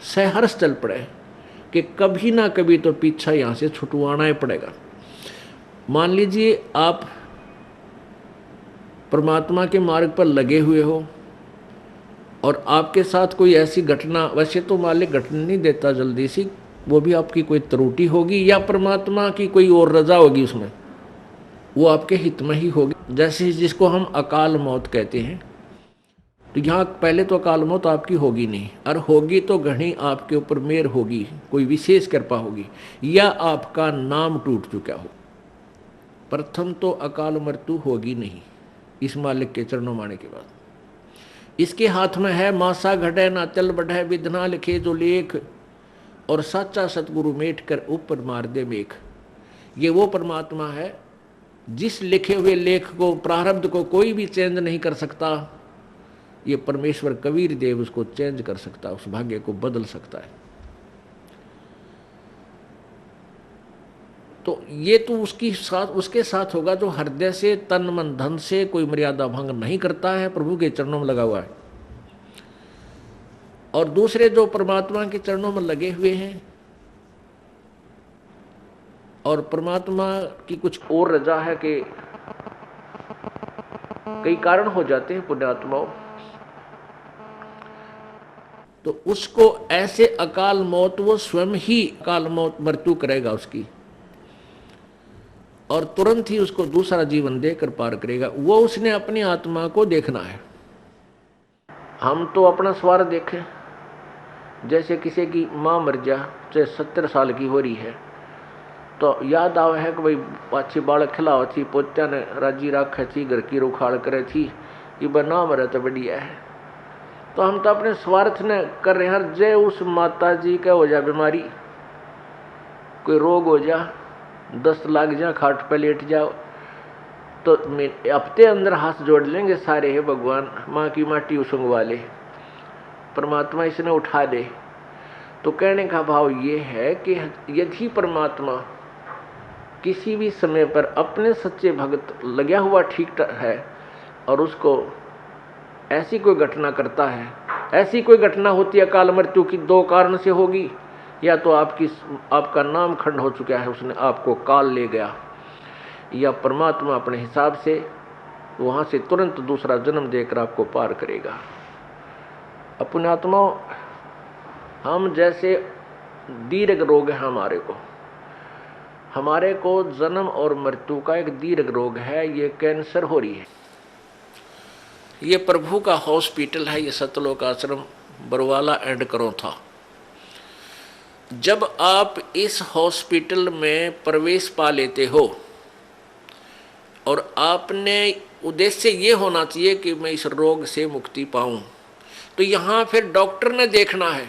सहर्ष चल पड़े कि कभी ना कभी तो पीछा यहाँ से छुटवाना ही पड़ेगा। मान लीजिए आप परमात्मा के मार्ग पर लगे हुए हो और आपके साथ कोई ऐसी घटना, वैसे तो मालिक घटना नहीं देता जल्दी सी, वो भी आपकी कोई त्रुटि होगी या परमात्मा की कोई और रजा होगी, उसमें वो आपके हित में ही होगी। जैसे जिसको हम अकाल मौत कहते हैं, तो यहाँ पहले तो अकाल मौत आपकी होगी नहीं, और होगी तो घनी आपके ऊपर मेहर होगी, कोई विशेष कृपा होगी, या आपका नाम टूट चुका हो। प्रथम तो अकाल मृत्यु होगी नहीं इस मालिक के चरणों माने के बाद। इसके हाथ में है मासा घटे ना चल बढ़े, विधना लिखे जो लेख, और सच्चा सतगुरु मेट कर ऊपर मार दे मेख। ये वो परमात्मा है जिस लिखे हुए लेख को, प्रारब्ध को कोई भी चेंज नहीं कर सकता। ये परमेश्वर कबीर देव उसको चेंज कर सकता है, उस भाग्य को बदल सकता है। तो ये तो उसके साथ होगा जो हृदय से, तन मन धन से कोई मर्यादा भंग नहीं करता है, प्रभु के चरणों में लगा हुआ है। और दूसरे जो परमात्मा के चरणों में लगे हुए हैं और परमात्मा की कुछ और रजा है कि कई कारण हो जाते हैं पुण्यात्माओं, तो उसको ऐसे अकाल मौत, वो स्वयं ही अकाल मौत मृत्यु करेगा उसकी, और तुरंत ही उसको दूसरा जीवन देकर पार करेगा। वो उसने अपनी आत्मा को देखना है। हम तो अपना स्वार्थ देखें। जैसे किसी की माँ मर जा, चाहे 70 साल की हो रही है, तो याद आवे है कि भाई पाछी बालक खिलाओ थी, पोत्या ने राजी रखे थी, घर की रुखाड़ करे थी, ये बना मरे तो बढ़िया है। तो हम तो अपने स्वार्थ ने कर रहे हैं। जय उस माता जी का हो जा बीमारी, कोई रोग हो जा, 10 लाख जा, खाट पे लेट जाओ, तो हफ्ते अंदर हाथ जोड़ लेंगे सारे, है भगवान माँ की माटी उसंगवा ले, परमात्मा इसने उठा दे। तो कहने का भाव ये है कि यदि परमात्मा किसी भी समय पर अपने सच्चे भक्त लगा हुआ ठीक है और उसको ऐसी कोई घटना करता है, ऐसी कोई घटना होती है अकाल मृत्यु की, 2 कारण से होगी। या तो आपका नाम खंड हो चुका है, उसने आपको काल ले गया, या परमात्मा अपने हिसाब से वहाँ से तुरंत दूसरा जन्म देकर आपको पार करेगा। अपने आत्मा, हम जैसे दीर्घ रोग है हमारे को जन्म और मृत्यु का एक दीर्घ रोग है, ये कैंसर हो रही है। ये प्रभु का हॉस्पिटल है, ये सतलोक आश्रम बरवाला एंड करो था। जब आप इस हॉस्पिटल में प्रवेश पा लेते हो और आपने उद्देश्य ये होना चाहिए कि मैं इस रोग से मुक्ति पाऊं, तो यहाँ फिर डॉक्टर ने देखना है।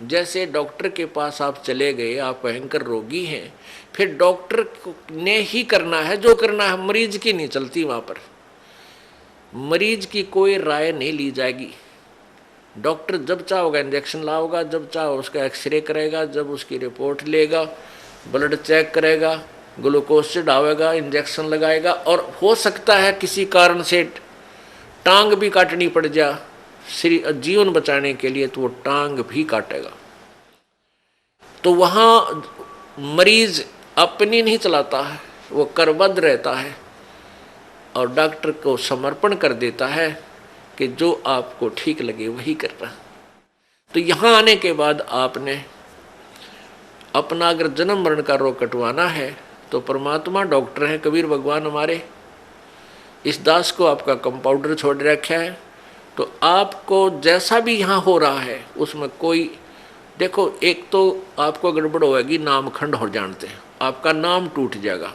जैसे डॉक्टर के पास आप चले गए, आप भयंकर रोगी हैं, फिर डॉक्टर ने ही करना है जो करना है, मरीज की नहीं चलती। वहाँ पर मरीज की कोई राय नहीं ली जाएगी। डॉक्टर जब चाहोगा इंजेक्शन लाओगा, जब चाहो उसका एक्सरे करेगा, जब उसकी रिपोर्ट लेगा, ब्लड चेक करेगा, ग्लूकोज चढ़ावेगा, इंजेक्शन लगाएगा, और हो सकता है किसी कारण से टांग भी काटनी पड़ जा जीवन बचाने के लिए, तो वो टांग भी काटेगा। तो वहाँ मरीज अपनी नहीं चलाता है, वो करबद्ध रहता है। और डॉक्टर को समर्पण कर देता है कि जो आपको ठीक लगे वही करना। तो यहाँ आने के बाद आपने अपना अगर जन्म मरण का रोग कटवाना है तो परमात्मा डॉक्टर हैं, कबीर भगवान हमारे, इस दास को आपका कंपाउंडर छोड़ रखा है। तो आपको जैसा भी यहाँ हो रहा है उसमें कोई, देखो एक तो आपको गड़बड़ होगी, नाम खंड हो जानते हैं, आपका नाम टूट जाएगा,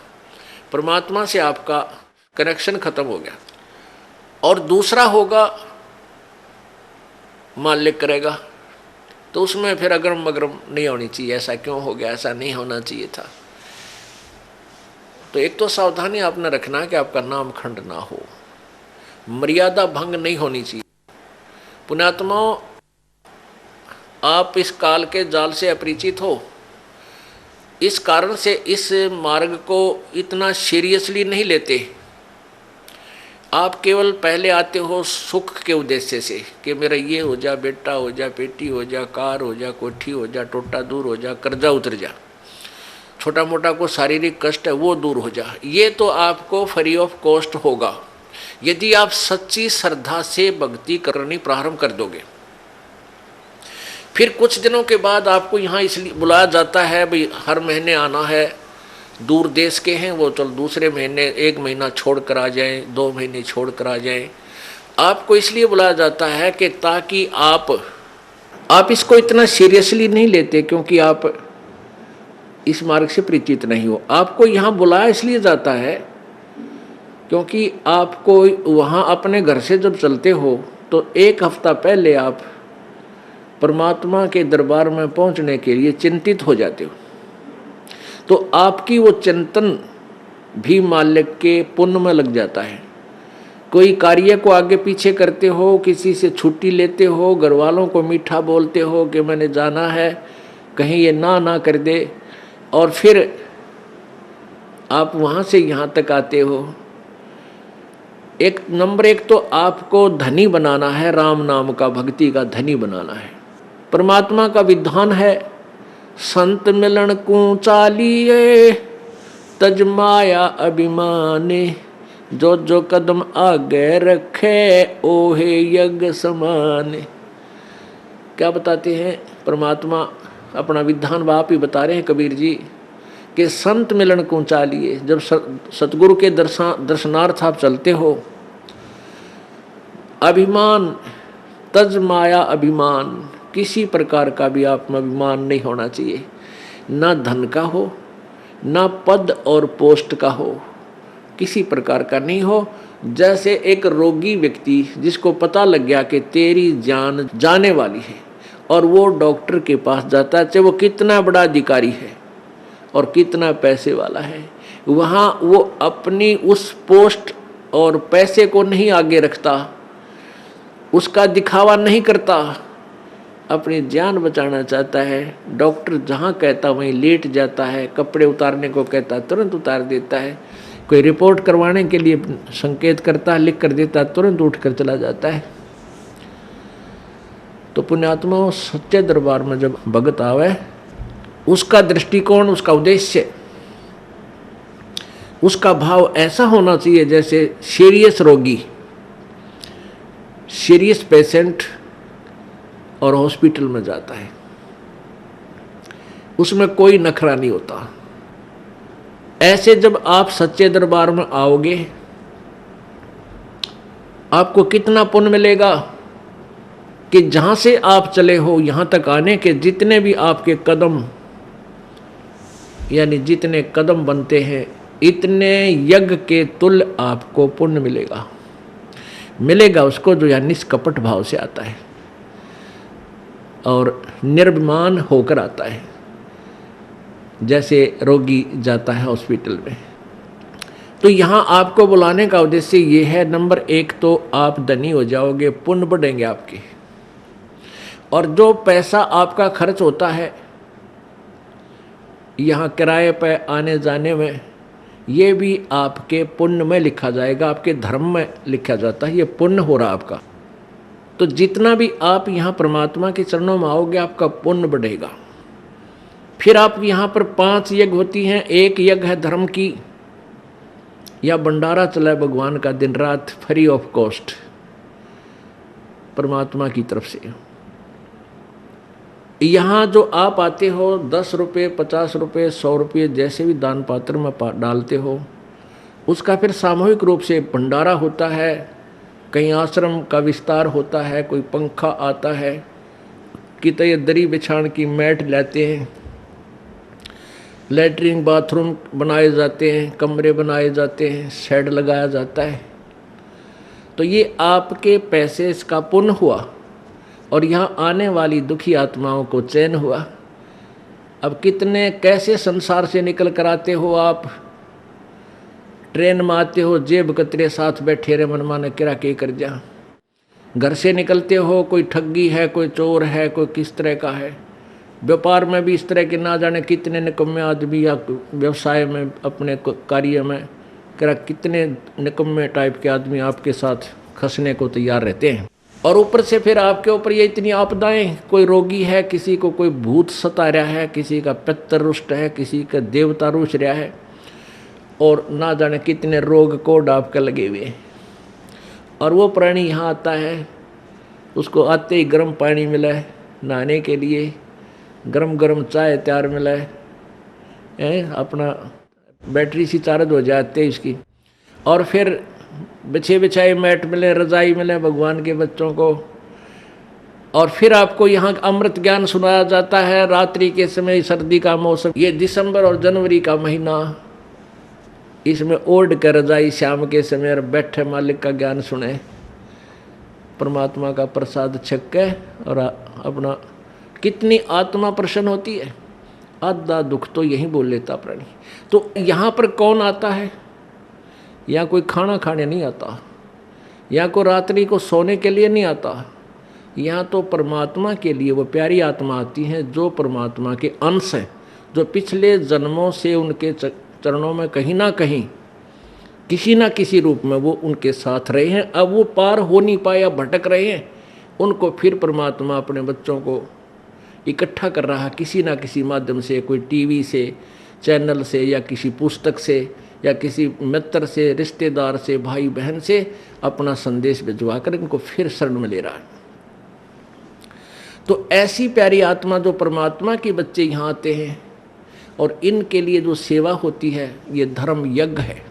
परमात्मा से आपका कनेक्शन खत्म हो गया। और दूसरा होगा मालिक करेगा, तो उसमें फिर अगरम मगरम नहीं होनी चाहिए, ऐसा क्यों हो गया, ऐसा नहीं होना चाहिए था। तो एक तो सावधानी आपने रखना है कि आपका नाम खंड ना हो, मर्यादा भंग नहीं होनी चाहिए। पुण्यात्माओं, आप इस काल के जाल से अपरिचित हो, इस कारण से इस मार्ग को इतना सीरियसली नहीं लेते। आप केवल पहले आते हो सुख के उद्देश्य से कि मेरा ये हो जा, बेटा हो जा, बेटी हो जा, कार हो जा, कोठी हो जा, टोटा दूर हो जा, कर्जा उतर जा, छोटा मोटा को शारीरिक कष्ट है वो दूर हो जा। ये तो आपको फ्री ऑफ कॉस्ट होगा यदि आप सच्ची श्रद्धा से भक्ति करनी प्रारंभ कर दोगे। फिर कुछ दिनों के बाद आपको यहाँ इसलिए बुलाया जाता है, भाई हर महीने आना है, दूर देश के हैं वो, चल दूसरे महीने 1 महीना छोड़ कर आ जाएं, 2 महीने छोड़ कर आ जाएं। आपको इसलिए बुलाया जाता है कि ताकि आप इसको इतना सीरियसली नहीं लेते, क्योंकि आप इस मार्ग से परिचित नहीं हो। आपको यहाँ बुलाया इसलिए जाता है क्योंकि आपको वहाँ अपने घर से जब चलते हो तो 1 हफ्ता पहले आप परमात्मा के दरबार में पहुँचने के लिए चिंतित हो जाते हो। तो आपकी वो चिंतन भी मालिक के पुण्य में लग जाता है। कोई कार्य को आगे पीछे करते हो, किसी से छुट्टी लेते हो, घर वालों को मीठा बोलते हो कि मैंने जाना है, कहीं ये ना कर दे, और फिर आप वहाँ से यहाँ तक आते हो। नंबर 1 तो आपको धनी बनाना है, राम नाम का, भक्ति का धनी बनाना है। परमात्मा का विधान है, संत मिलन को चालिए तज माया अभिमाने, जो जो कदम आगे रखे ओहे यज्ञ समाने। क्या बताते हैं परमात्मा, अपना विधान आप ही बता रहे हैं कबीर जी कि संत मिलन को चालिए। जब सतगुरु के दर्शनार्थ आप चलते हो, अभिमान तज माया अभिमान, किसी प्रकार का भी आप में अभिमान नहीं होना चाहिए, ना धन का हो, ना पद और पोस्ट का हो, किसी प्रकार का नहीं हो। जैसे एक रोगी व्यक्ति जिसको पता लग गया कि तेरी जान जाने वाली है और वो डॉक्टर के पास जाता है, चाहे वो कितना बड़ा अधिकारी है और कितना पैसे वाला है, वहाँ वो अपनी उस पोस्ट और पैसे को नहीं आगे रखता, उसका दिखावा नहीं करता, अपनी जान बचाना चाहता है। डॉक्टर जहाँ कहता वहीं लेट जाता है, कपड़े उतारने को कहता तुरंत उतार देता है, कोई रिपोर्ट करवाने के लिए संकेत करता है, लिख कर देता, तुरंत उठ कर चला जाता है। तो पुण्यात्मा, सच्चे दरबार में जब भगत आवे, उसका दृष्टिकोण, उसका उद्देश्य, उसका भाव ऐसा होना चाहिए जैसे सीरियस रोगी, सीरियस पेशेंट और हॉस्पिटल में जाता है, उसमें कोई नखरा नहीं होता। ऐसे जब आप सच्चे दरबार में आओगे, आपको कितना पुण्य मिलेगा कि जहां से आप चले हो यहां तक आने के जितने भी आपके कदम, यानी जितने कदम बनते हैं, इतने यज्ञ के तुल्य आपको पुण्य मिलेगा उसको जो या निष्कपट भाव से आता है और निर्भिमान होकर आता है। जैसे रोगी जाता है हॉस्पिटल में, तो यहाँ आपको बुलाने का उद्देश्य ये है, नंबर 1 तो आप धनी हो जाओगे, पुण्य बढ़ेंगे आपके, और जो पैसा आपका खर्च होता है यहाँ किराए पर आने जाने में, ये भी आपके पुण्य में लिखा जाएगा, आपके धर्म में लिखा जाता है, ये पुण्य हो रहा आपका। तो जितना भी आप यहाँ परमात्मा के चरणों में आओगे, आपका पुण्य बढ़ेगा। फिर आप यहाँ पर 5 यज्ञ होती हैं, एक यज्ञ है धर्म की, या भंडारा चला है भगवान का दिन रात फ्री ऑफ कॉस्ट परमात्मा की तरफ से। यहाँ जो आप आते हो 10 रुपये 50 रुपये 100 रुपये जैसे भी दान पात्र में डालते हो, उसका फिर सामूहिक रूप से भंडारा होता है, कहीं आश्रम का विस्तार होता है, कोई पंखा आता है, कितने दरी बिछाण की मैट लाते हैं, लैट्रिन बाथरूम बनाए जाते हैं, कमरे बनाए जाते हैं, शेड लगाया जाता है। तो ये आपके पैसे इसका पुण्य हुआ और यहाँ आने वाली दुखी आत्माओं को चैन हुआ। अब कितने कैसे संसार से निकल कर आते हो आप, ट्रेन में आते हो, जेब कतरे साथ बैठे रहे मन माने किरा के कर जा। घर से निकलते हो, कोई ठगी है, कोई चोर है, कोई किस तरह का है। व्यापार में भी इस तरह के ना जाने कितने निकम्मे आदमी, या व्यवसाय में अपने कार्य में किरा कितने निकम्मे टाइप के आदमी आपके साथ खसने को तैयार रहते हैं। और ऊपर से फिर आपके ऊपर ये इतनी आपदाएं, कोई रोगी है, किसी को कोई भूत सता रहा है, किसी का पितर रुष्ट है, किसी का देवता रुष्ट रहा है, और ना जाने कितने रोग कोड आपके लगे हुए। और वो प्राणी यहाँ आता है, उसको आते ही गर्म पानी मिला है नहाने के लिए, गरम गरम चाय तैयार मिला है, अपना बैटरी सी चार्ज हो जाती है इसकी, और फिर बिछे बिछाए मैट मिले, रजाई मिले भगवान के बच्चों को। और फिर आपको यहाँ अमृत ज्ञान सुनाया जाता है रात्रि के समय, सर्दी का मौसम, ये दिसंबर और जनवरी का महीना, इसमें ओढ़ कर रजाई शाम के समय और बैठे मालिक का ज्ञान सुने, परमात्मा का प्रसाद छक के, और अपना कितनी आत्मा प्रसन्न होती है। आधा दुख तो यही बोल लेता प्राणी। तो यहाँ पर कौन आता है? यहाँ कोई खाना खाने नहीं आता, यहाँ को रात्रि को सोने के लिए नहीं आता, यहाँ तो परमात्मा के लिए वो प्यारी आत्मा आती है जो परमात्मा के अंश हैं, जो पिछले जन्मों से उनके चरणों में कहीं ना कहीं किसी ना किसी रूप में वो उनके साथ रहे हैं। अब वो पार हो नहीं पाया, भटक रहे हैं, उनको फिर परमात्मा अपने बच्चों को इकट्ठा कर रहा किसी ना किसी माध्यम से, कोई टीवी से, चैनल से, या किसी पुस्तक से, या किसी मित्र से, रिश्तेदार से, भाई बहन से अपना संदेश भिजवा कर इनको फिर शरण में ले रहा है। तो ऐसी प्यारी आत्मा जो परमात्मा के बच्चे यहाँ आते हैं, और इनके लिए जो सेवा होती है, ये धर्म यज्ञ है।